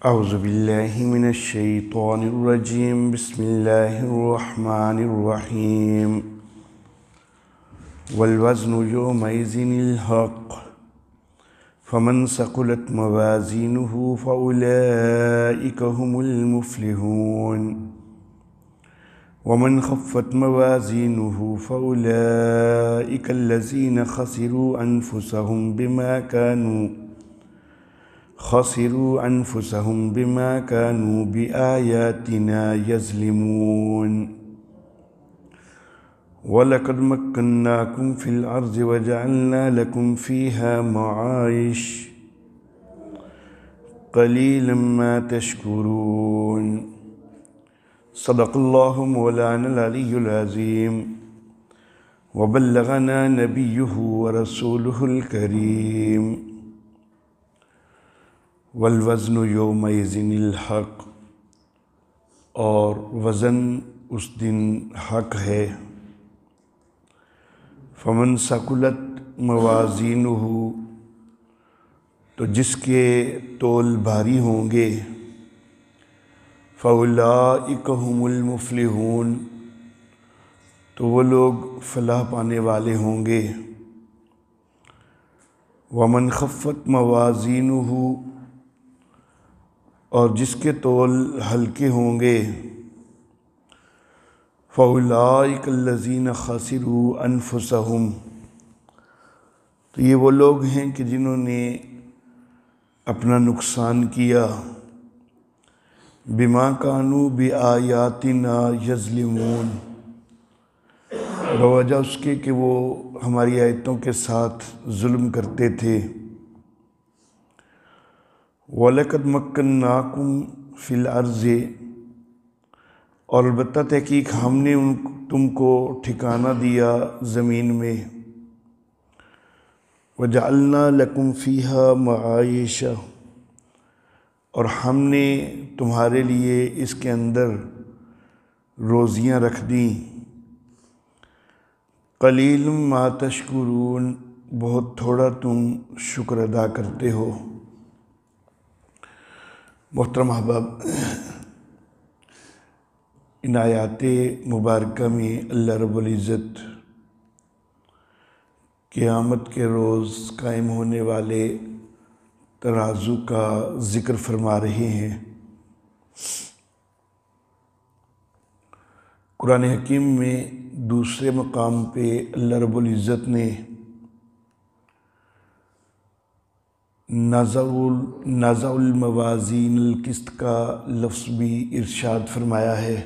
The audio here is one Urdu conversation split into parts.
اعوذ باللہ من الشیطان الرجیم بسم اللہ الرحمن الرحیم والوزن یومئذ الحق فمن ثقلت موازینہ فأولئک هم المفلحون ومن خفت موازینہ فأولئک الذین خسروا بما كانوا بآياتنا يظلمون وَلَقَدْ مَكَّنَّاكُمْ فِي الْأَرْضِ وَجَعَلْنَا لَكُمْ فِيهَا مَعَايِشَ قَلِيلًا مَا تَشْكُرُونَ صدق اللہ مولانا العلی العظیم وبلغنا نبیہ ورسولہ الکریم والوزن یومئذ الحق، اور وزن اس دن حق ہے۔ فمن ثقلت موازینہ، تو جس کے تول بھاری ہوں گے، فاولئک هم المفلحون، تو وہ لوگ فلاح پانے والے ہوں گے۔ ومن خفت موازینہ، اور جس کے تول ہلکے ہوں گے، فَأُولَئِكَ الَّذِينَ خَسِرُوا أَنفُسَهُمْ، تو یہ وہ لوگ ہیں کہ جنہوں نے اپنا نقصان کیا، بِمَا كَانُوا بِآيَاتِنَا يَظْلِمُونَ، بوجہ اس کے کہ وہ ہماری آیتوں کے ساتھ ظلم کرتے تھے۔ وَلَقَدْ مَكَّنَّاكُمْ فِي الْأَرْضِ، اور البتہ تحقیق ہم نے تم کو ٹھکانہ دیا زمین میں۔ وَجَعَلْنَا لَكُمْ فِيهَا مَعَايِشَ، اور ہم نے تمہارے لیے اس کے اندر روزیاں رکھ دیں۔ قَلِيلٌ مَا تَشْكُرُونَ، بہت تھوڑا تم شکر ادا کرتے ہو۔ محترم احباب، ان آیات مبارکہ میں اللہ رب العزت قیامت کے روز قائم ہونے والے ترازو کا ذکر فرما رہے ہیں۔ قرآن حکیم میں دوسرے مقام پہ اللہ رب العزت نے نَضَعُ الْمَوَازِينَ الْقِسْطَ کا لفظ بھی ارشاد فرمایا ہے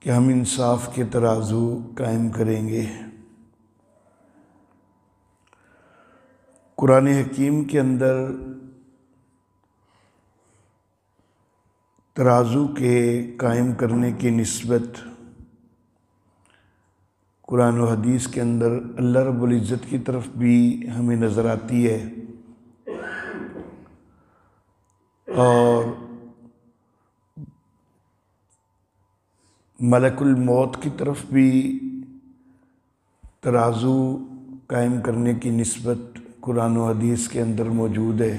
کہ ہم انصاف کے ترازو قائم کریں گے۔ قرآن حکیم کے اندر ترازو کے قائم کرنے کی نسبت قرآن و حدیث کے اندر اللہ رب العزت کی طرف بھی ہمیں نظر آتی ہے، اور ملک الموت کی طرف بھی ترازو قائم کرنے کی نسبت قرآن و حدیث کے اندر موجود ہے۔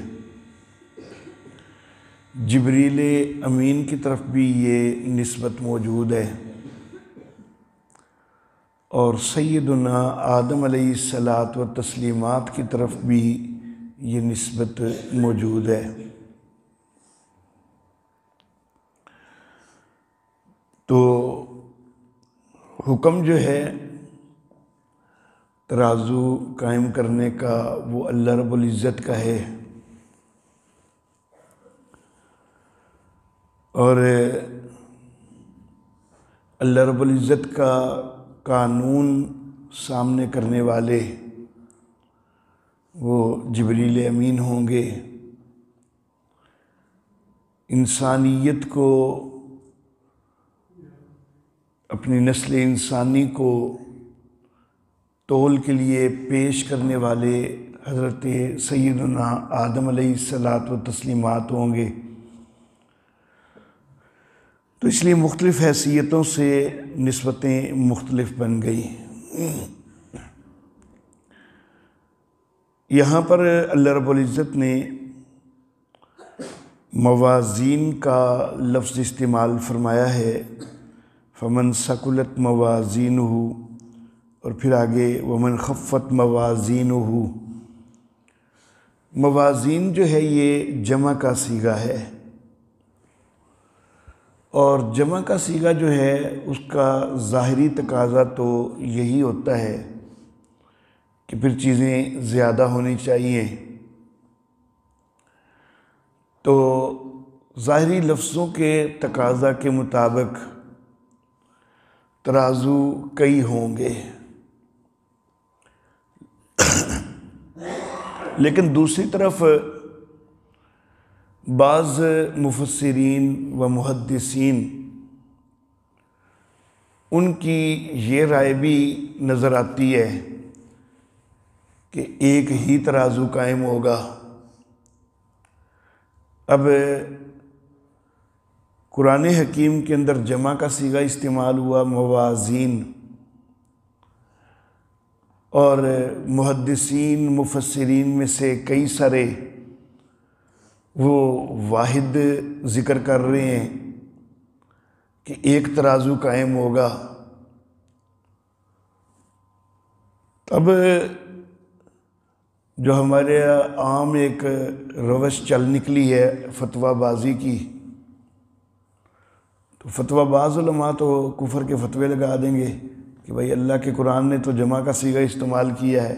جبریل امین کی طرف بھی یہ نسبت موجود ہے، اور سیدنا آدم علیہ الصلاۃ والتسلیمات کی طرف بھی یہ نسبت موجود ہے۔ تو حکم جو ہے ترازو قائم کرنے کا وہ اللہ رب العزت کا ہے، اور اللہ رب العزت کا قانون سامنے کرنے والے وہ جبریل امین ہوں گے۔ انسانیت کو، اپنی نسل انسانی کو تول کے لیے پیش کرنے والے حضرت سیدنا آدم علیہ الصلاۃ والتسلیمات ہوں گے۔ تو اس لیے مختلف حیثیتوں سے نسبتیں مختلف بن گئی۔ یہاں پر اللہ رب العزت نے موازین کا لفظ استعمال فرمایا ہے، فمن ثقلت موازینہ، اور پھر آگے ومن خفت موازینہ۔ موازین جو ہے یہ جمع کا صیغہ ہے، اور جمع کا صیغہ جو ہے اس کا ظاہری تقاضا تو یہی ہوتا ہے کہ پھر چیزیں زیادہ ہونی چاہیے، تو ظاہری لفظوں کے تقاضا کے مطابق ترازو کئی ہوں گے، لیکن دوسری طرف بعض مفسرین و محدثین ان کی یہ رائے بھی نظر آتی ہے کہ ایک ہی ترازو قائم ہوگا۔ اب قرآن حکیم کے اندر جمع کا صیغہ استعمال ہوا موازین، اور محدثین مفسرین میں سے کئی سارے وہ واحد ذکر کر رہے ہیں کہ ایک ترازو قائم ہوگا۔ اب جو ہمارے عام ایک روش چل نکلی ہے فتویٰ بازی کی، تو فتویٰ باز علماء تو کفر کے فتوے لگا دیں گے کہ بھائی اللہ کے قرآن نے تو جمع کا صیغہ استعمال کیا ہے،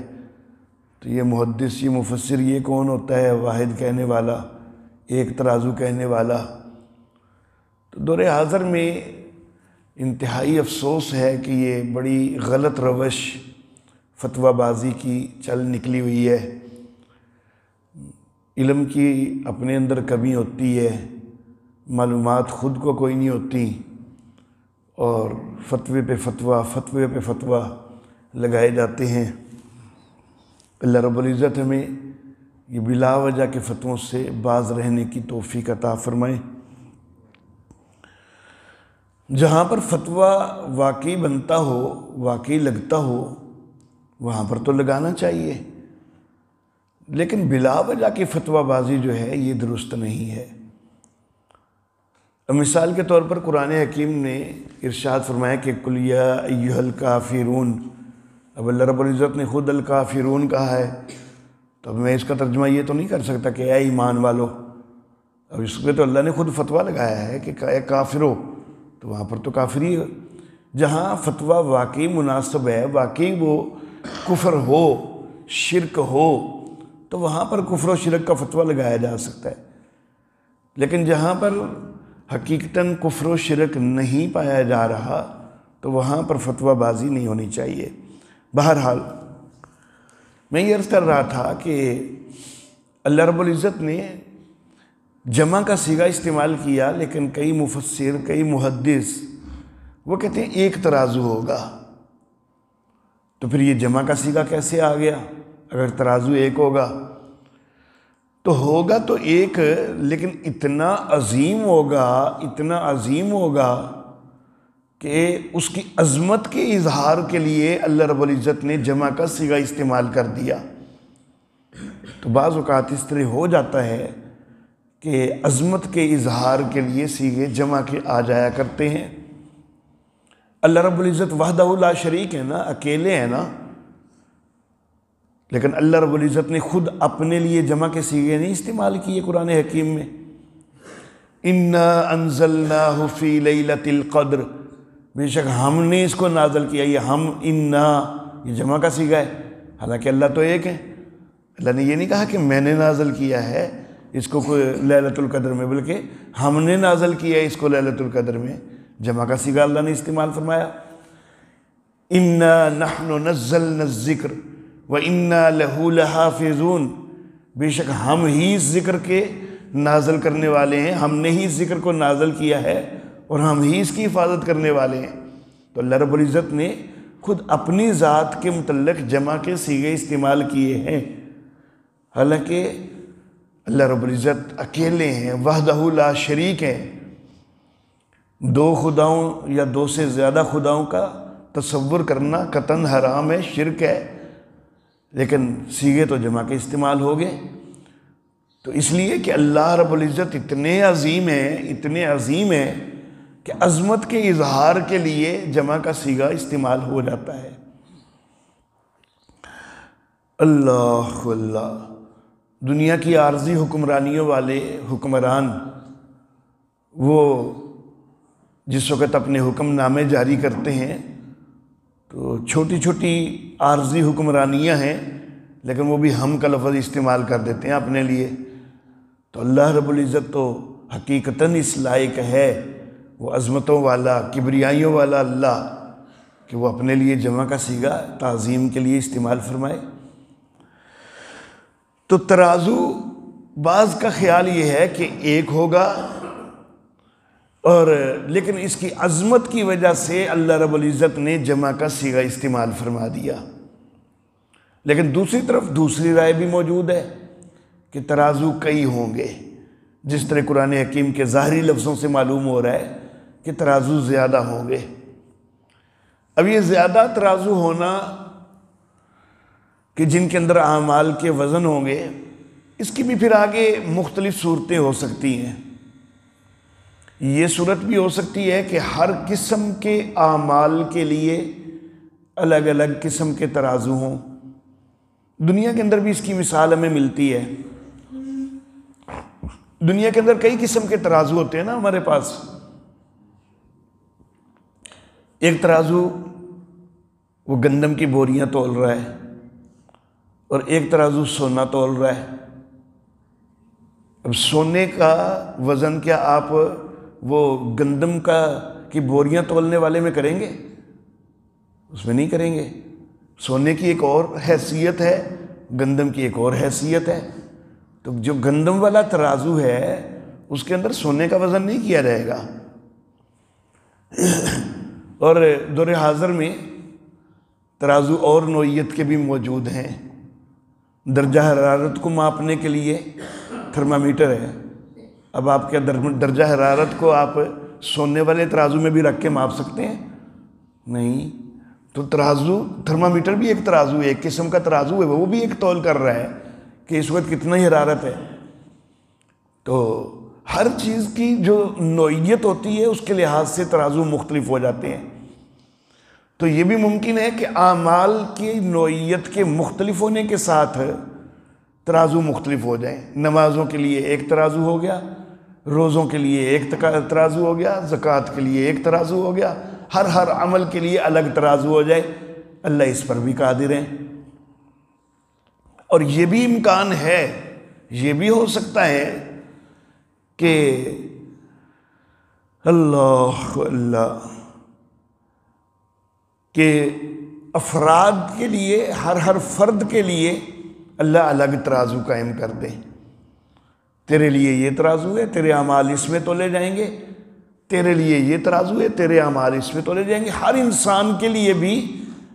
تو یہ محدث یہ مفسر یہ کون ہوتا ہے واحد کہنے والا، ایک ترازو کہنے والا۔ تو دور حاضر میں انتہائی افسوس ہے کہ یہ بڑی غلط روش فتویٰ بازی کی چل نکلی ہوئی ہے۔ علم کی اپنے اندر کمی ہوتی ہے، معلومات خود کو کوئی نہیں ہوتی، اور فتوے پہ فتویٰ لگائے جاتے ہیں۔ اللہ رب العزت ہمیں یہ بلا وجہ کے فتووں سے باز رہنے کی توفیق عطا فرمائے۔ جہاں پر فتویٰ واقعی بنتا ہو، واقعی لگتا ہو، وہاں پر تو لگانا چاہیے، لیکن بلا وجہ کی فتویٰ بازی جو ہے یہ درست نہیں ہے۔ مثال کے طور پر قرآن حکیم نے ارشاد فرمایا کہ قل یا ایھا الکافرون، اب اللہ رب العزت نے خود الکافرون کہا ہے، تو اب میں اس کا ترجمہ یہ تو نہیں کر سکتا کہ اے ایمان والو، اب اس میں تو اللہ نے خود فتویٰ لگایا ہے کہ اے کافرو، تو وہاں پر تو کافری ہے۔ جہاں فتویٰ واقعی مناسب ہے، واقعی وہ کفر ہو، شرک ہو، تو وہاں پر کفر و شرک کا فتویٰ لگایا جا سکتا ہے، لیکن جہاں پر حقیقتاً کفر و شرک نہیں پایا جا رہا تو وہاں پر فتویٰ بازی نہیں ہونی چاہیے۔ بہرحال میں یہ عرض کر رہا تھا کہ اللہ رب العزت نے جمع کا صیغہ استعمال کیا، لیکن کئی مفسر کئی محدث وہ کہتے ہیں ایک ترازو ہوگا، تو پھر یہ جمع کا صیغہ کیسے آ گیا؟ اگر ترازو ایک ہوگا تو ایک، لیکن اتنا عظیم ہوگا کہ اس کی عظمت کے اظہار کے لیے اللہ رب العزت نے جمع کا صیغہ استعمال کر دیا۔ تو بعض اوقات اس طرح ہو جاتا ہے کہ عظمت کے اظہار کے لیے صیغے جمع کے آ جایا کرتے ہیں۔ اللہ رب العزت وحدہ لا شریک ہے نا، اکیلے ہیں نا، لیکن اللہ رب العزت نے خود اپنے لیے جمع کے صیغے نہیں استعمال کیے قرآن حکیم میں۔ اِنَّا أَنزَلْنَاهُ فِي لَيْلَةِ الْقَدْرِ، بے شک ہم نے اس کو نازل کیا، یہ ہم اِنَّا یہ جمع کا صیغہ ہے، حالانکہ اللہ تو ایک ہے۔ اللہ نے یہ نہیں کہا کہ میں نے نازل کیا ہے اس کو لیلۃ القدر میں، بلکہ ہم نے نازل کیا ہے اس کو لیلۃ القدر میں، جمع کا صیغہ اللہ نے استعمال فرمایا۔ اِنَّا نَحْنُ نَزَّلْنَا الذِّكْرَ وَإِنَّا لَهُ لَحَافِظُونَ، بے شک ہم ہی اس ذکر کے نازل کرنے والے ہیں، ہم نے ہی اس ذکر کو نازل کیا ہے اور ہم ہی اس کی حفاظت کرنے والے ہیں۔ تو اللہ رب العزت نے خود اپنی ذات کے متعلق جمع کے صیغے استعمال کیے ہیں، حالانکہ اللہ رب العزت اکیلے ہیں، وحدہ لا شریک ہیں۔ دو خداؤں یا دو سے زیادہ خداؤں کا تصور کرنا قطعاً حرام ہے، شرک ہے، لیکن صیغے تو جمع کے استعمال ہو گئے۔ تو اس لیے کہ اللہ رب العزت اتنے عظیم ہیں کہ عظمت کے اظہار کے لیے جمع کا صیغہ استعمال ہو جاتا ہے۔ اللہ اللہ، دنیا کی عارضی حکمرانیوں والے حکمران وہ جس وقت اپنے حکم نامے جاری کرتے ہیں تو چھوٹی چھوٹی عارضی حکمرانیاں ہیں، لیکن وہ بھی ہم کا لفظ استعمال کر دیتے ہیں اپنے لیے۔ تو اللہ رب العزت تو حقیقتاً اس لائق ہے، وہ عظمتوں والا کبریائیوں والا اللہ، کہ وہ اپنے لیے جمع کا صیغہ تعظیم کے لیے استعمال فرمائے۔ تو ترازو بعض کا خیال یہ ہے کہ ایک ہوگا، اور لیکن اس کی عظمت کی وجہ سے اللہ رب العزت نے جمع کا صیغہ استعمال فرما دیا۔ لیکن دوسری طرف دوسری رائے بھی موجود ہے کہ ترازو کئی ہوں گے، جس طرح قرآن حکیم کے ظاہری لفظوں سے معلوم ہو رہا ہے کہ ترازو زیادہ ہوں گے۔ اب یہ زیادہ ترازو ہونا کہ جن کے اندر اعمال کے وزن ہوں گے، اس کی بھی پھر آگے مختلف صورتیں ہو سکتی ہیں۔ یہ صورت بھی ہو سکتی ہے کہ ہر قسم کے اعمال کے لیے الگ الگ قسم کے ترازو ہوں۔ دنیا کے اندر بھی اس کی مثال ہمیں ملتی ہے۔ دنیا کے اندر کئی قسم کے ترازو ہوتے ہیں نا ہمارے پاس۔ ایک ترازو وہ گندم کی بوریاں تول رہا ہے، اور ایک ترازو سونا تول رہا ہے۔ اب سونے کا وزن کیا آپ وہ گندم کی بوریاں تولنے والے میں کریں گے؟ اس میں نہیں کریں گے۔ سونے کی ایک اور حیثیت ہے، گندم کی ایک اور حیثیت ہے۔ تو جو گندم والا ترازو ہے اس کے اندر سونے کا وزن نہیں کیا جائے گا۔ اور دور حاضر میں ترازو اور نوعیت کے بھی موجود ہیں۔ درجہ حرارت کو ماپنے کے لیے تھرمامیٹر ہے۔ اب آپ کے درجہ حرارت کو آپ سونے والے ترازو میں بھی رکھ کے ماپ سکتے ہیں؟ نہیں۔ تو تھرمامیٹر بھی ایک ترازو ہے، ایک قسم کا ترازو ہے، وہ بھی ایک تول کر رہا ہے کہ اس وقت کتنا ہی حرارت ہے۔ تو ہر چیز کی جو نوعیت ہوتی ہے اس کے لحاظ سے ترازو مختلف ہو جاتے ہیں۔ تو یہ بھی ممکن ہے کہ اعمال کی نوعیت کے مختلف ہونے کے ساتھ ترازو مختلف ہو جائیں۔ نمازوں کے لیے ایک ترازو ہو گیا، روزوں کے لیے ایک ترازو ہو گیا، زکوٰۃ کے لیے ایک ترازو ہو گیا، ہر عمل کے لیے الگ ترازو ہو جائے۔ اللہ اس پر بھی قادر ہیں۔ اور یہ بھی امکان ہے، یہ بھی ہو سکتا ہے کہ اللہ کہ افراد کے لیے ہر فرد کے لیے اللہ الگ ترازو قائم کر دے۔ تیرے لیے یہ ترازو ہے، تیرے اعمال اس میں تولے جائیں گے، تیرے لیے یہ ترازو ہے، تیرے اعمال اس میں تولے جائیں گے۔ ہر انسان کے لیے بھی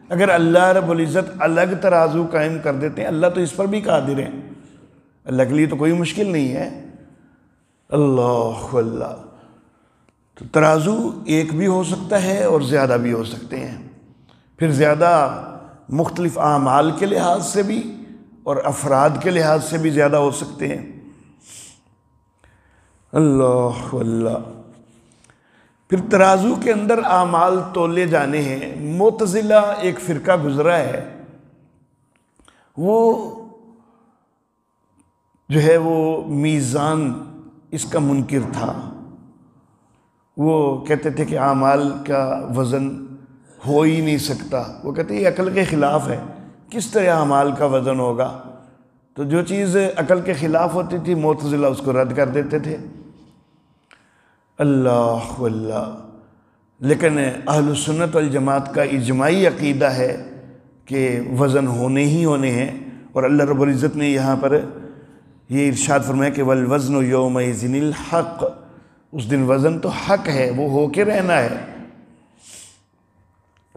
اگر اللہ رب العزت الگ ترازو قائم کر دیتے ہیں، اللہ تو اس پر بھی قادر ہیں۔ اللہ کے لیے تو کوئی مشکل نہیں ہے۔ اللہ تو ترازو ایک بھی ہو سکتا ہے اور زیادہ بھی ہو سکتے ہیں۔ پھر زیادہ مختلف اعمال کے لحاظ سے بھی اور افراد کے لحاظ سے بھی زیادہ ہو سکتے ہیں۔ اللہ پھر ترازو کے اندر اعمال تولے جانے ہیں۔ معتزلہ ایک فرقہ گزرا ہے، وہ جو ہے وہ میزان اس کا منکر تھا۔ وہ کہتے تھے کہ اعمال کا وزن ہو ہی نہیں سکتا۔ وہ کہتے ہیں یہ عقل کے خلاف ہے، کس طرح اعمال کا وزن ہوگا؟ تو جو چیز عقل کے خلاف ہوتی تھی معتزلہ اس کو رد کر دیتے تھے۔ اللہ لیکن اہل السنت والجماعت کا اجماعی عقیدہ ہے کہ وزن ہونے ہی ہونے ہیں، اور اللہ رب العزت نے یہاں پر یہ ارشاد فرمایا کہ والوزن یومئذ الحق، اس دن وزن تو حق ہے، وہ ہو کے رہنا ہے۔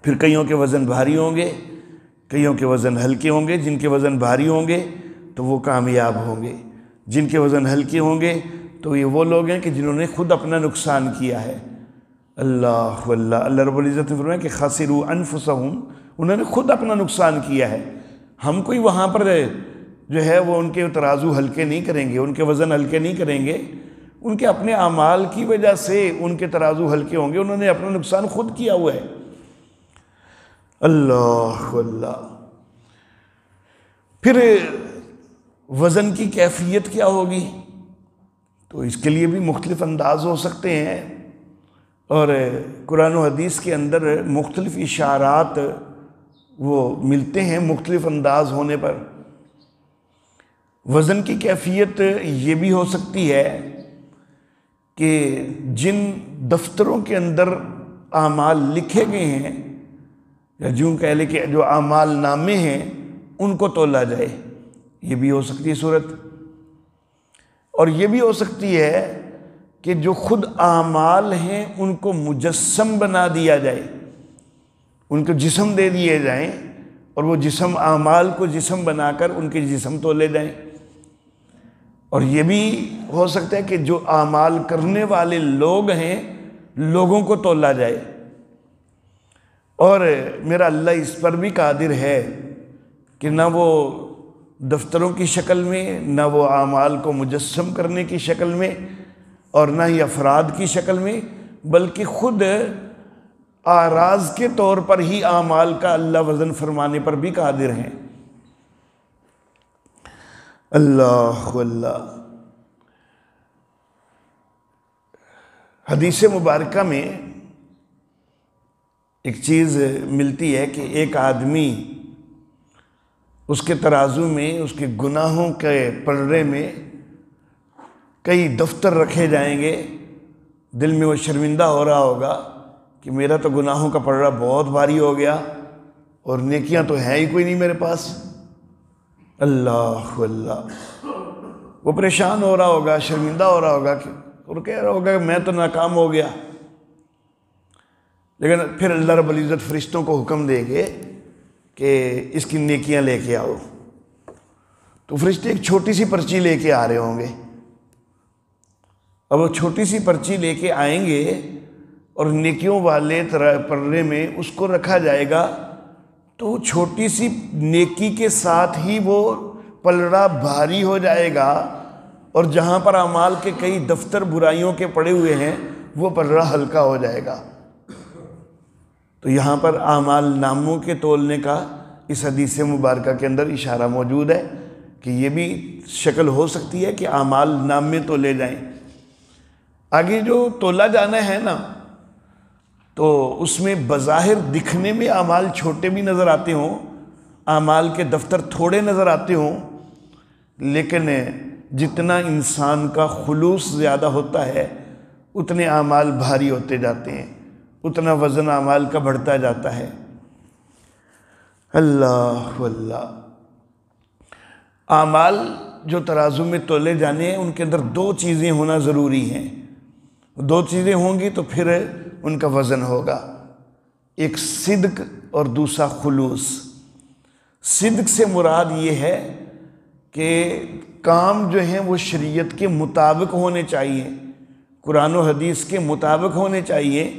پھر کئیوں کے وزن بھاری ہوں گے، کئیوں کے وزن ہلکے ہوں گے۔ جن کے وزن بھاری ہوں گے تو وہ کامیاب ہوں گے، جن کے وزن ہلکے ہوں گے تو یہ وہ لوگ ہیں کہ جنہوں نے خود اپنا نقصان کیا ہے۔ اللہ رب العزت نے فرمایا کہ خسروا انفسہم، انہوں نے خود اپنا نقصان کیا ہے۔ ہم کوئی وہاں پر جو ہے وہ ان کے ترازو ہلکے نہیں کریں گے، ان کے وزن ہلکے نہیں کریں گے، ان کے اپنے اعمال کی وجہ سے ان کے ترازو ہلکے ہوں گے، انہوں نے اپنا نقصان خود کیا ہوا ہے۔ اللہ اللہ۔ پھر وزن کی کیفیت کیا ہوگی؟ تو اس کے لیے بھی مختلف انداز ہو سکتے ہیں، اور قرآن و حدیث کے اندر مختلف اشارات وہ ملتے ہیں مختلف انداز ہونے پر۔ وزن کی کیفیت یہ بھی ہو سکتی ہے کہ جن دفتروں کے اندر اعمال لکھے گئے ہیں، یا یوں کہہ لیں کہ جو اعمال نامے ہیں، ان کو تولا جائے، یہ بھی ہو سکتی ہے صورت۔ اور یہ بھی ہو سکتی ہے کہ جو خود اعمال ہیں ان کو مجسم بنا دیا جائے، ان کو جسم دے دیے جائیں، اور وہ جسم اعمال کو جسم بنا کر ان کے جسم تولے جائیں۔ اور یہ بھی ہو سکتا ہے کہ جو اعمال کرنے والے لوگ ہیں، لوگوں کو تولا جائے۔ اور میرا اللہ اس پر بھی قادر ہے کہ نہ وہ دفتروں کی شکل میں، نہ وہ اعمال کو مجسم کرنے کی شکل میں، اور نہ ہی افراد کی شکل میں، بلکہ خود آراز کے طور پر ہی اعمال کا اللہ وزن فرمانے پر بھی قادر ہیں۔ اللہ اللہ۔ حدیث مبارکہ میں ایک چیز ملتی ہے کہ ایک آدمی، اس کے ترازو میں، اس کے گناہوں کے پلڑے میں کئی دفتر رکھے جائیں گے، دل میں وہ شرمندہ ہو رہا ہوگا کہ میرا تو گناہوں کا پلڑا بہت بھاری ہو گیا، اور نیکیاں تو ہیں ہی کوئی نہیں میرے پاس۔ اللہ اللہ۔ وہ پریشان ہو رہا ہوگا، شرمندہ ہو رہا ہوگا، اور کہہ رہا ہوگا کہ میں تو ناکام ہو گیا۔ لیکن پھر اللہ رب العزت فرشتوں کو حکم دے گے کہ اس کی نیکیاں لے کے آؤ، تو فرشتے ایک چھوٹی سی پرچی لے کے آ رہے ہوں گے۔ اب وہ چھوٹی سی پرچی لے کے آئیں گے، اور نیکیوں والے پلڑے میں اس کو رکھا جائے گا، تو چھوٹی سی نیکی کے ساتھ ہی وہ پلڑا بھاری ہو جائے گا، اور جہاں پر اعمال کے کئی دفتر برائیوں کے پڑے ہوئے ہیں، وہ پلڑا ہلکا ہو جائے گا۔ تو یہاں پر اعمال ناموں کے تولنے کا اس حدیث مبارکہ کے اندر اشارہ موجود ہے کہ یہ بھی شکل ہو سکتی ہے کہ اعمال نامے تولے جائیں۔ آگے جو تولا جانا ہے نا، تو اس میں بظاہر دکھنے میں اعمال چھوٹے بھی نظر آتے ہوں، اعمال کے دفتر تھوڑے نظر آتے ہوں، لیکن جتنا انسان کا خلوص زیادہ ہوتا ہے، اتنے اعمال بھاری ہوتے جاتے ہیں، اتنا وزن اعمال کا بڑھتا جاتا ہے۔ اللہ اللہ۔ اعمال جو ترازو میں تولے جانے ہیں، ان کے اندر دو چیزیں ہونا ضروری ہیں۔ دو چیزیں ہوں گی تو پھر ان کا وزن ہوگا، ایک صدق اور دوسرا خلوص۔ صدق سے مراد یہ ہے کہ کام جو ہیں وہ شریعت کے مطابق ہونے چاہیے، قرآن و حدیث کے مطابق ہونے چاہیے،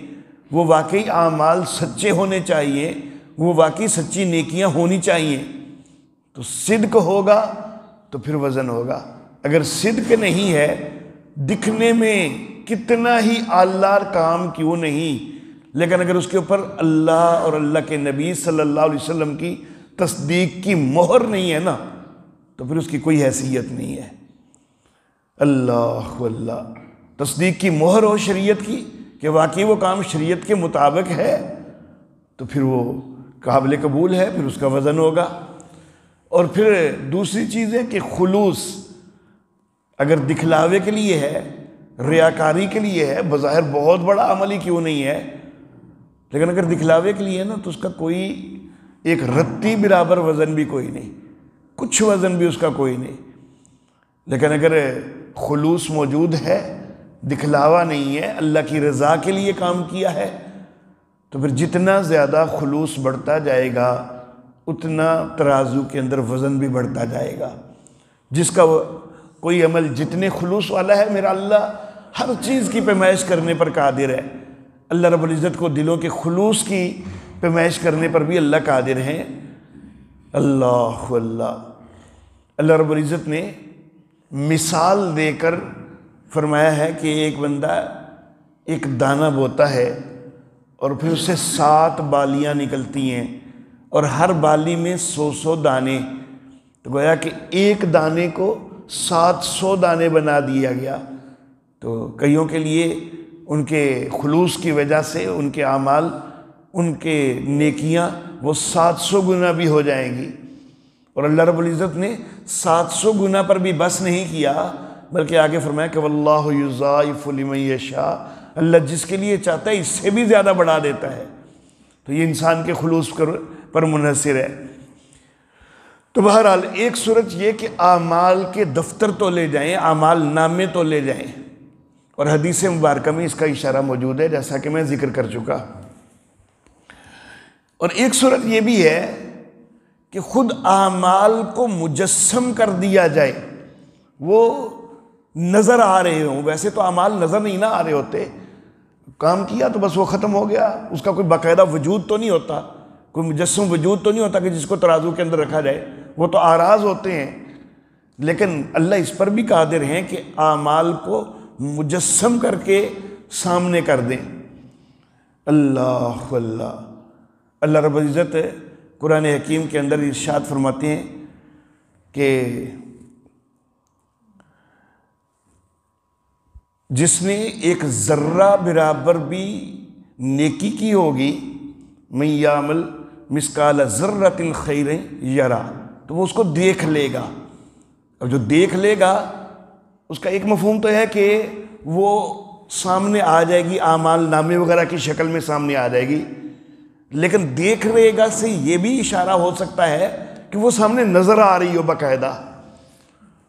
وہ واقعی اعمال سچے ہونے چاہیے، وہ واقعی سچی نیکیاں ہونی چاہیے۔ تو صدق ہوگا تو پھر وزن ہوگا۔ اگر صدق نہیں ہے، دکھنے میں کتنا ہی اعلیٰ کام کیوں نہیں، لیکن اگر اس کے اوپر اللہ اور اللہ کے نبی صلی اللہ علیہ وسلم کی تصدیق کی مہر نہیں ہے نا، تو پھر اس کی کوئی حیثیت نہیں ہے۔ اللہ اللہ۔ تصدیق کی مہر ہو شریعت کی کہ واقعی وہ کام شریعت کے مطابق ہے، تو پھر وہ قابل قبول ہے، پھر اس کا وزن ہوگا۔ اور پھر دوسری چیز ہے کہ خلوص، اگر دکھلاوے کے لیے ہے، ریاکاری کے لیے ہے، بظاہر بہت بڑا عمل ہی کیوں نہیں ہے، لیکن اگر دکھلاوے کے لیے ہے نا، تو اس کا کوئی ایک رتی برابر وزن بھی کوئی نہیں، کچھ وزن بھی اس کا کوئی نہیں۔ لیکن اگر خلوص موجود ہے، دکھلاوا نہیں ہے، اللہ کی رضا کے لیے کام کیا ہے، تو پھر جتنا زیادہ خلوص بڑھتا جائے گا، اتنا ترازو کے اندر وزن بھی بڑھتا جائے گا۔ جس کا کوئی عمل جتنے خلوص والا ہے، میرا اللہ ہر چیز کی پیمائش کرنے پر قادر ہے۔ اللہ رب العزت کو دلوں کے خلوص کی پیمائش کرنے پر بھی اللہ قادر ہیں۔ اللہ اللہ۔ اللہ رب العزت نے مثال دے کر فرمایا ہے کہ ایک بندہ ایک دانہ بوتا ہے اور پھر اسے 7 بالیاں نکلتی ہیں اور ہر بالی میں 100 دانے، تو گویا کہ ایک دانے کو 700 دانے بنا دیا گیا۔ تو کئیوں کے لیے ان کے خلوص کی وجہ سے ان کے اعمال، ان کے نیکیاں وہ 700 گنا بھی ہو جائیں گی، اور اللہ رب العزت نے 700 گنا پر بھی بس نہیں کیا، بلکہ آگے فرمایا کہ واللہ یضاعف لمن یشاء، اللہ جس کے لیے چاہتا ہے اس سے بھی زیادہ بڑھا دیتا ہے۔ تو یہ انسان کے خلوص پر منحصر ہے۔ تو بہرحال ایک صورت یہ کہ اعمال کے دفتر تو لے جائیں، اعمال نامے تو لے جائیں، اور حدیث مبارکہ میں اس کا اشارہ موجود ہے جیسا کہ میں ذکر کر چکا۔ اور ایک صورت یہ بھی ہے کہ خود اعمال کو مجسم کر دیا جائے، وہ نظر آ رہے ہوں۔ ویسے تو اعمال نظر نہیں نہ آ رہے ہوتے، کام کیا تو بس وہ ختم ہو گیا، اس کا کوئی باقاعدہ وجود تو نہیں ہوتا، کوئی مجسم وجود تو نہیں ہوتا کہ جس کو ترازو کے اندر رکھا جائے، وہ تو آراز ہوتے ہیں۔ لیکن اللہ اس پر بھی قادر ہیں کہ اعمال کو مجسم کر کے سامنے کر دیں۔ اللہ اللہ اللہ رب العزت قرآن حکیم کے اندر ارشاد فرماتے ہیں کہ جس نے ایک ذرہ برابر بھی نیکی کی ہوگی، من یعمل مثقال ذرۃ خیر یرا، تو وہ اس کو دیکھ لے گا۔ اب جو دیکھ لے گا اس کا ایک مفہوم تو ہے کہ وہ سامنے آ جائے گی، اعمال نامے وغیرہ کی شکل میں سامنے آ جائے گی، لیکن دیکھ لے گا سے یہ بھی اشارہ ہو سکتا ہے کہ وہ سامنے نظر آ رہی ہو باقاعدہ،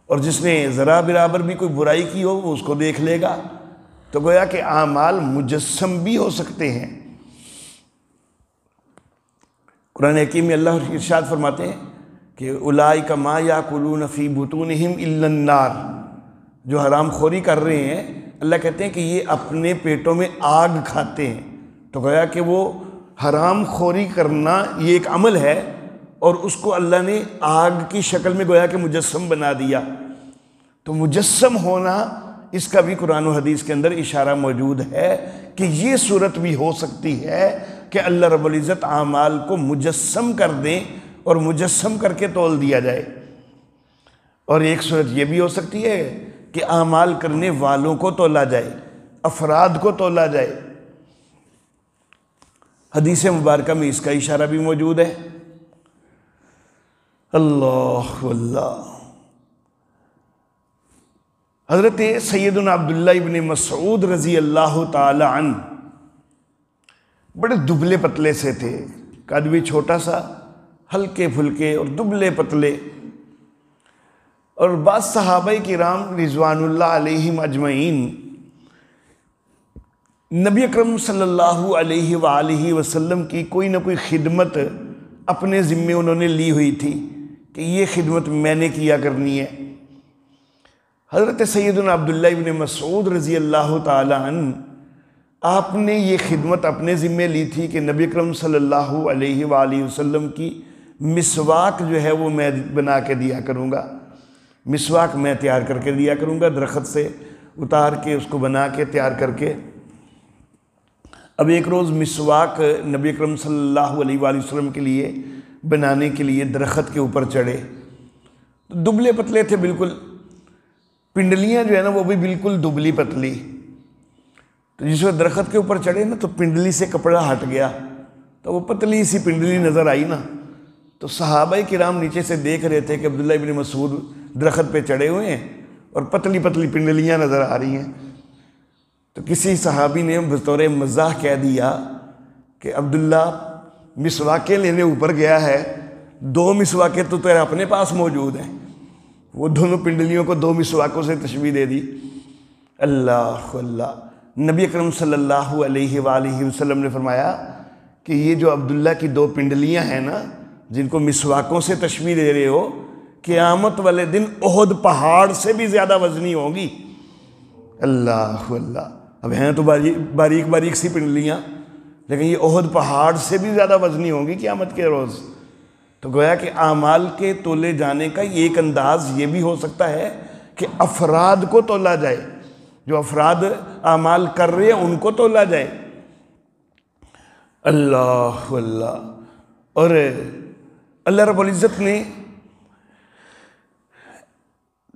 اور جس نے ذرا برابر بھی کوئی برائی کی ہو وہ اس کو دیکھ لے گا۔ تو گویا کہ اعمال مجسم بھی ہو سکتے ہیں۔ قرآن حکیم میں اللہ ارشاد فرماتے ہیں کہ اولئک ما یاکلون فی بطونہم الا النار، جو حرام خوری کر رہے ہیں اللہ کہتے ہیں کہ یہ اپنے پیٹوں میں آگ کھاتے ہیں۔ تو گویا کہ وہ حرام خوری کرنا یہ ایک عمل ہے، اور اس کو اللہ نے آگ کی شکل میں گویا کہ مجسم بنا دیا۔ تو مجسم ہونا اس کا بھی قرآن و حدیث کے اندر اشارہ موجود ہے کہ یہ صورت بھی ہو سکتی ہے کہ اللہ رب العزت اعمال کو مجسم کر دیں اور مجسم کر کے تول دیا جائے۔ اور ایک صورت یہ بھی ہو سکتی ہے کہ اعمال کرنے والوں کو تولا جائے، افراد کو تولا جائے۔ حدیث مبارکہ میں اس کا اشارہ بھی موجود ہے۔ اللہ اللہ حضرت سیدنا عبداللہ ابن مسعود رضی اللہ تعالی عنہ بڑے دبلے پتلے سے تھے، قد بھی چھوٹا سا، ہلکے پھلکے اور دبلے پتلے، اور بعض صحابہ کرام رضوان اللہ علیہم اجمعین نبی اکرم صلی اللہ علیہ وآلہ وسلم کی کوئی نہ کوئی خدمت اپنے ذمے انہوں نے لی ہوئی تھی کہ یہ خدمت میں نے کیا کرنی ہے۔ حضرت سیدنا عبداللہ ابن مسعود رضی اللہ تعالی عنہ آپ نے یہ خدمت اپنے ذمے لی تھی کہ نبی اکرم صلی اللہ علیہ وآلہ وسلم کی مسواک جو ہے وہ میں بنا کے دیا کروں گا، مسواک میں تیار کر کے دیا کروں گا، درخت سے اتار کے اس کو بنا کے تیار کر کے۔ اب ایک روز مسواک نبی اکرم صلی اللہ علیہ وآلہ وسلم کے لیے بنانے کے لیے درخت کے اوپر چڑھے، دبلے پتلے تھے بالکل، پنڈلیاں جو ہے نا وہ بھی بالکل دبلی پتلی، تو جس وقت درخت کے اوپر چڑھے نا تو پنڈلی سے کپڑا ہٹ گیا، تو وہ پتلی سی پنڈلی نظر آئی نا، تو صحابہ کرام نیچے سے دیکھ رہے تھے کہ عبداللہ ابن مسعود درخت پہ چڑھے ہوئے ہیں اور پتلی پتلی پنڈلیاں نظر آ رہی ہیں۔ تو کسی صحابی نے بطور مزاح کہہ دیا کہ عبداللہ مسواکیں لینے اوپر گیا ہے، 2 مسواکیں تو تیرے اپنے پاس موجود ہیں۔ وہ دونوں پنڈلیوں کو 2 مسواکوں سے تشبیہ دے دی۔ اللہ اللہ نبی اکرم صلی اللہ علیہ وآلہ وسلم نے فرمایا کہ یہ جو عبداللہ کی 2 پنڈلیاں ہیں نا جن کو مسواکوں سے تشبیہ دے رہے ہو، قیامت والے دن احد پہاڑ سے بھی زیادہ وزنی ہوں گی۔ اللہ اللہ اب ہیں تو باریک باریک سی پنڈلیاں، لیکن یہ احد پہاڑ سے بھی زیادہ وزنی ہوں گی قیامت کے روز۔ تو تو گویا کہ اعمال کے تولے جانے کا ایک انداز یہ بھی ہو سکتا ہے کہ افراد کو تولا جائے، جو افراد اعمال کر رہے ہیں ان کو تولا جائے۔ اللہ اللہ۔ اور اللہ رب العزت نے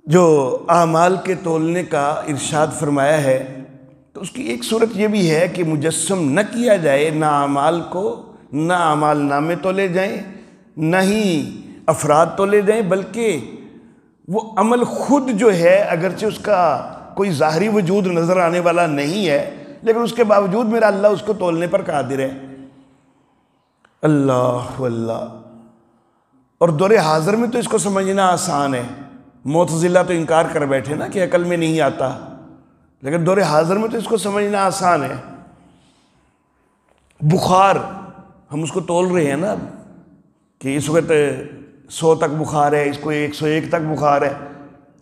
جو اعمال کے تولنے کا ارشاد فرمایا ہے تو اس کی ایک صورت یہ بھی ہے کہ مجسم نہ کیا جائے، نہ اعمال کو، نہ اعمال نامے تولے جائیں، نہ ہی افراد تولے جائیں، بلکہ وہ عمل خود جو ہے اگرچہ اس کا کوئی ظاہری وجود نظر آنے والا نہیں ہے لیکن اس کے باوجود میرا اللہ اس کو تولنے پر قادر ہے۔ اللہ اللہ۔ اور دور حاضر میں تو اس کو سمجھنا آسان ہے، معتزلہ تو انکار کر بیٹھے نا کہ عقل میں نہیں آتا، لیکن دور حاضر میں تو اس کو سمجھنا آسان ہے۔ بخار ہم اس کو تول رہے ہیں نا کہ اس وقت 100 تک بخار ہے، اس کو 101 تک بخار ہے۔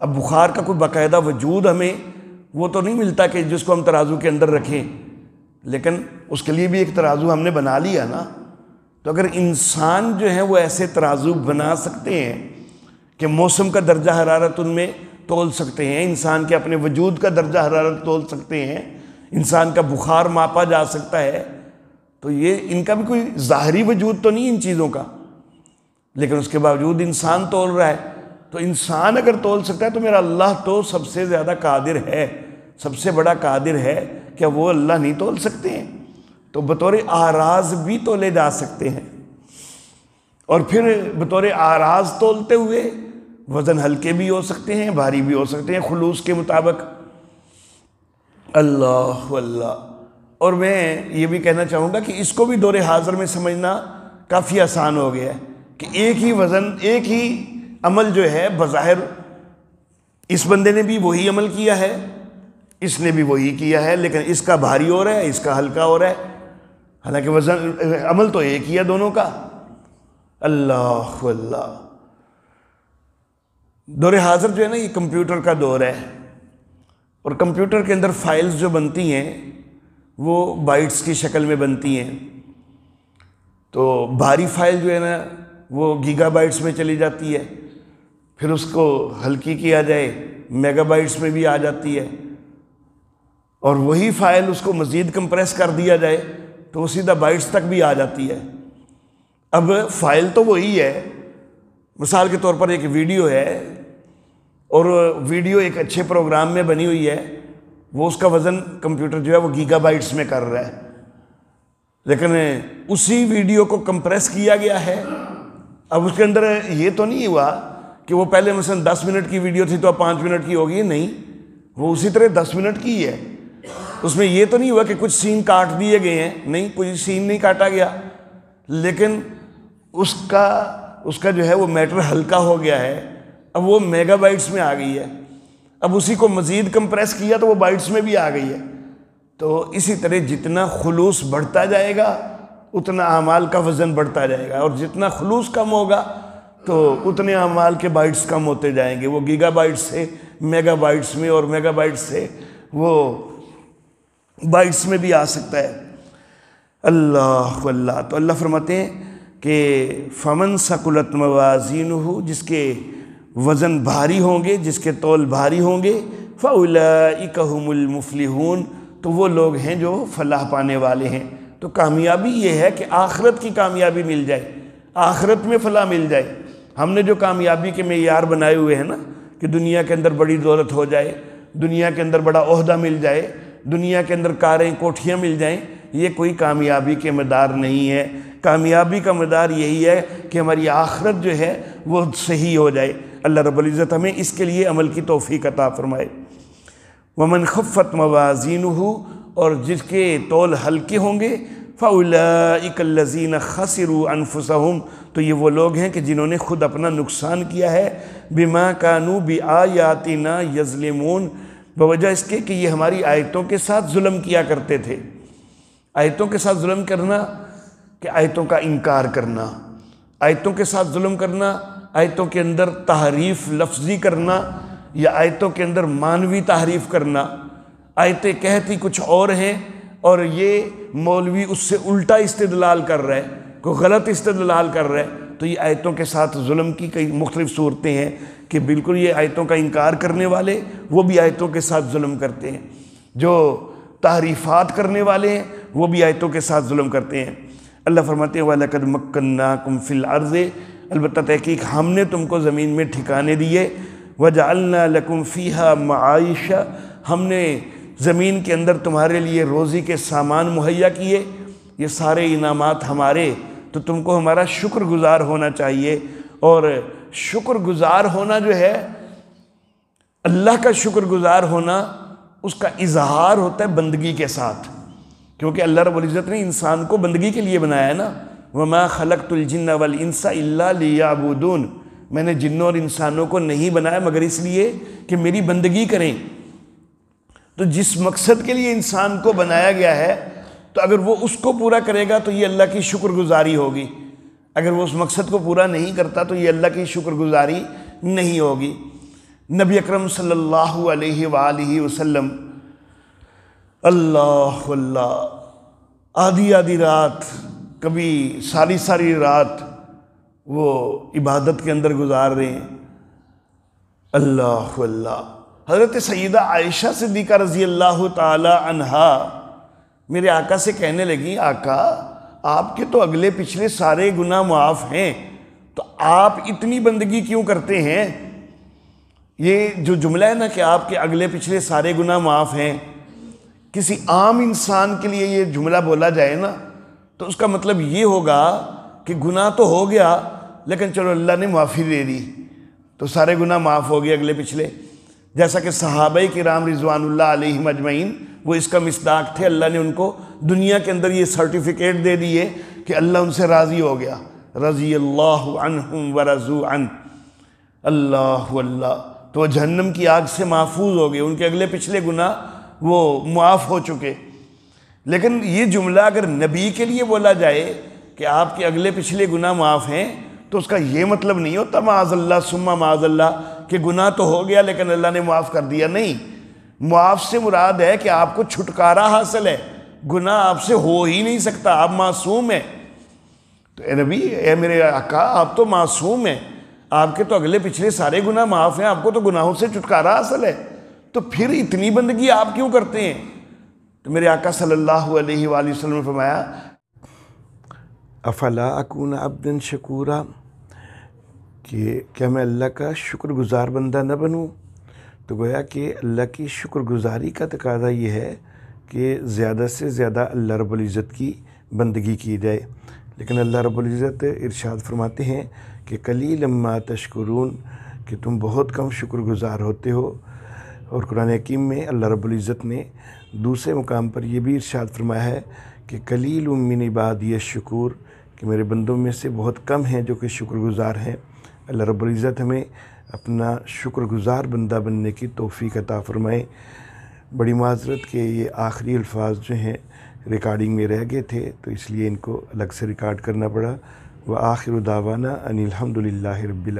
اب بخار کا کوئی باقاعدہ وجود ہمیں وہ تو نہیں ملتا کہ جس کو ہم ترازو کے اندر رکھیں، لیکن اس کے لیے بھی ایک ترازو ہم نے بنا لیا نا۔ تو اگر انسان جو ہیں وہ ایسے ترازو بنا سکتے ہیں کہ موسم کا درجہ حرارت ان میں تول سکتے ہیں، انسان کے اپنے وجود کا درجہ حرارت تول سکتے ہیں، انسان کا بخار ماپا جا سکتا ہے، تو یہ ان کا بھی کوئی ظاہری وجود تو نہیں ان چیزوں کا، لیکن اس کے باوجود انسان تول رہا ہے۔ تو انسان اگر تول سکتا ہے تو میرا اللہ تو سب سے زیادہ قادر ہے، سب سے بڑا قادر ہے، کیا وہ اللہ نہیں تول سکتے ہیں؟ تو بطور آراز بھی تولے جا سکتے ہیں، اور پھر بطور آراز تولتے ہوئے وزن ہلکے بھی ہو سکتے ہیں، بھاری بھی ہو سکتے ہیں خلوص کے مطابق۔ اللہ اللہ۔ اور میں یہ بھی کہنا چاہوں گا کہ اس کو بھی دور حاضر میں سمجھنا کافی آسان ہو گیا ہے کہ ایک ہی وزن، ایک ہی عمل جو ہے بظاہر اس بندے نے بھی وہی عمل کیا ہے، اس نے بھی وہی کیا ہے، لیکن اس کا بھاری ہو رہا ہے، اس کا ہلکا ہو رہا ہے، حالانکہ وزن عمل تو ایک ہی ہے دونوں کا۔ اللہ اللہ۔ دور حاضر جو ہے نا یہ کمپیوٹر کا دور ہے، اور کمپیوٹر کے اندر فائلز جو بنتی ہیں وہ بائٹس کی شکل میں بنتی ہیں، تو بھاری فائل جو ہے نا وہ گیگا بائٹس میں چلی جاتی ہے، پھر اس کو ہلکی کیا جائے میگا بائٹس میں بھی آ جاتی ہے، اور وہی فائل اس کو مزید کمپریس کر دیا جائے تو وہ سیدھا بائٹس تک بھی آ جاتی ہے۔ اب فائل تو وہی ہے، مثال کے طور پر ایک ویڈیو ہے، اور ویڈیو ایک اچھے پروگرام میں بنی ہوئی ہے، وہ اس کا وزن کمپیوٹر جو ہے وہ گیگا بائٹس میں کر رہا ہے، لیکن اسی ویڈیو کو کمپریس کیا گیا ہے۔ اب اس کے اندر یہ تو نہیں ہوا کہ وہ پہلے مثلا 10 منٹ کی ویڈیو تھی تو اب 5 منٹ کی ہوگی، نہیں، وہ اسی طرح 10 منٹ کی ہے۔ اس میں یہ تو نہیں ہوا کہ کچھ سین کاٹ دیے گئے ہیں، نہیں، کوئی سین نہیں کاٹا گیا، لیکن اس کا جو ہے وہ میٹر ہلکا ہو گیا ہے، اب وہ میگا بائٹس میں آ گئی ہے، اب اسی کو مزید کمپریس کیا تو وہ بائٹس میں بھی آ گئی ہے۔ تو اسی طرح جتنا خلوص بڑھتا جائے گا اتنا اعمال کا وزن بڑھتا جائے گا، اور جتنا خلوص کم ہوگا تو اتنے اعمال کے بائٹس کم ہوتے جائیں گے، وہ گیگا بائٹس سے میگا بائٹس میں، اور میگا بائٹس سے وہ بائٹس میں بھی آ سکتا ہے۔ اللہ اللہ۔ تو اللہ فرماتے ہیں کہ فمن ثقلت موازینہ، جس کے وزن بھاری ہوں گے، جس کے تول بھاری ہوں گے، فاولئک ھم المفلحون، تو وہ لوگ ہیں جو فلاح پانے والے ہیں۔ تو کامیابی یہ ہے کہ آخرت کی کامیابی مل جائے، آخرت میں فلاح مل جائے۔ ہم نے جو کامیابی کے معیار بنائے ہوئے ہیں نا کہ دنیا کے اندر بڑی دولت ہو جائے، دنیا کے اندر بڑا عہدہ مل جائے، دنیا کے اندر کاریں کوٹھیاں مل جائیں، یہ کوئی کامیابی کے مدار نہیں ہے۔ کامیابی کا مدار یہی ہے کہ ہماری آخرت جو ہے وہ صحیح ہو جائے۔ اللہ رب العزت ہمیں اس کے لیے عمل کی توفیق عطا فرمائے۔ ومن خفت موازینہ، اور جس کے تول ہلکے ہوں گے، فاولئک الذین خسروا انفسہم، تو یہ وہ لوگ ہیں کہ جنہوں نے خود اپنا نقصان کیا ہے، بما کانوا بآیاتنا یظلمون، بوجہ اس کے کہ یہ ہماری آیتوں کے ساتھ ظلم کیا کرتے تھے۔ آیتوں کے ساتھ ظلم کرنا کہ آیتوں کا انکار کرنا، آیتوں کے ساتھ ظلم کرنا، آیتوں کے اندر تحریف لفظی کرنا، یا آیتوں کے اندر معنوی تحریف کرنا۔ آیتیں کہتی کچھ اور ہیں اور یہ مولوی اس سے الٹا استدلال کر رہا ہے، کوئی غلط استدلال کر رہا ہے، تو یہ آیتوں کے ساتھ ظلم کی کئی مختلف صورتیں ہیں کہ بالکل یہ آیتوں کا انکار کرنے والے وہ بھی آیتوں کے ساتھ ظلم کرتے ہیں، جو تحریفات کرنے والے ہیں وہ بھی آیتوں کے ساتھ ظلم کرتے ہیں۔ اللہ فرماتے ہیں وَلَقَدْ مَكَّنَّاكُمْ فِي الْأَرْضِ، البتہ تحقیق ہم نے تم کو زمین میں ٹھکانے دیے، وَجَعَلْنَا لَكُمْ فِيهَا مَعَائِشَ، ہم نے زمین کے اندر تمہارے لیے روزی کے سامان مہیا کیے، یہ سارے انعامات ہمارے، تو تم کو ہمارا شکر گزار ہونا چاہیے۔ اور شکر گزار ہونا جو ہے، اللہ کا شکر گزار ہونا، اس کا اظہار ہوتا ہے بندگی کے ساتھ، کیونکہ اللہ رب العزت نے انسان کو بندگی کے لیے بنایا ہے نا، وَمَا خَلَقْتُ الْجِنَّ وَالْإِنسَ إِلَّا لِيَعْبُدُونَ، میں نے جنوں اور انسانوں کو نہیں بنایا مگر اس لیے کہ میری بندگی کریں۔ تو جس مقصد کے لیے انسان کو بنایا گیا ہے، تو اگر وہ اس کو پورا کرے گا تو یہ اللہ کی شکر گزاری ہوگی، اگر وہ اس مقصد کو پورا نہیں کرتا تو یہ اللہ کی شکر گزاری نہیں ہوگی۔ نبی اکرم صلی اللہ علیہ وآلہ وسلم اللہ آدھی آدھی رات، کبھی ساری ساری رات وہ عبادت کے اندر گزار رہے ہیں۔ اللہ حضرت سیدہ عائشہ صدیقہ رضی اللہ تعالی عنہا میرے آقا سے کہنے لگی، آقا آپ کے تو اگلے پچھلے سارے گناہ معاف ہیں، تو آپ اتنی بندگی کیوں کرتے ہیں؟ یہ جو جملہ ہے نا کہ آپ کے اگلے پچھلے سارے گناہ معاف ہیں، کسی عام انسان کے لیے یہ جملہ بولا جائے نا تو اس کا مطلب یہ ہوگا کہ گناہ تو ہو گیا لیکن چلو اللہ نے معافی دے دی تو سارے گناہ معاف ہو گئے اگلے پچھلے، جیسا کہ صحابہ کرام رضوان اللہ علیہم اجمعین وہ اس کا مصداق تھے۔ اللہ نے ان کو دنیا کے اندر یہ سرٹیفکیٹ دے دیے کہ اللہ ان سے راضی ہو گیا، رضی اللہ عنہم ورضوا عنہ، اللہ تو وہ جہنم کی آگ سے محفوظ ہو گئے، ان کے اگلے پچھلے گناہ وہ معاف ہو چکے۔ لیکن یہ جملہ اگر نبی کے لیے بولا جائے کہ آپ کے اگلے پچھلے گناہ معاف ہیں تو اس کا یہ مطلب نہیں ہوتا معاذ اللہ ثم معاذ اللہ کہ گناہ تو ہو گیا لیکن اللہ نے معاف کر دیا، نہیں، معاف سے مراد ہے کہ آپ کو چھٹکارا حاصل ہے، گناہ آپ سے ہو ہی نہیں سکتا، آپ معصوم ہیں۔ تو اے نبی، اے میرے آقا، آپ تو معصوم ہیں، آپ کے تو اگلے پچھلے سارے گناہ معاف ہیں، آپ کو تو گناہوں سے چھٹکارا حاصل ہے، تو پھر اتنی بندگی آپ کیوں کرتے ہیں؟ تو میرے آقا صلی اللہ علیہ وآلہ وسلم نے فرمایا افلا اکون عبدا شکورا، کہ کیا میں اللہ کا شکر گزار بندہ نہ بنوں؟ تو گویا کہ اللہ کی شکر گزاری کا تقاضا یہ ہے کہ زیادہ سے زیادہ اللہ رب العزت کی بندگی کی جائے، لیکن اللہ رب العزت ارشاد فرماتے ہیں کہ قلیلا ما تشکرون، کہ تم بہت کم شکر گزار ہوتے ہو۔ اور قرآن حکیم میں اللہ رب العزت نے دوسرے مقام پر یہ بھی ارشاد فرمایا ہے کہ قلیل من عبادی الشکور، کہ میرے بندوں میں سے بہت کم ہیں جو کہ شکر گزار ہیں۔ اللہ رب العزت ہمیں اپنا شکر گزار بندہ بننے کی توفیق عطا فرمائے۔ بڑی معذرت کہ یہ آخری الفاظ جو ہیں ریکارڈنگ میں رہ گئے تھے تو اس لیے ان کو الگ سے ریکارڈ کرنا پڑا۔ وآخر دعوانا ان الحمد للہ رب العالمین۔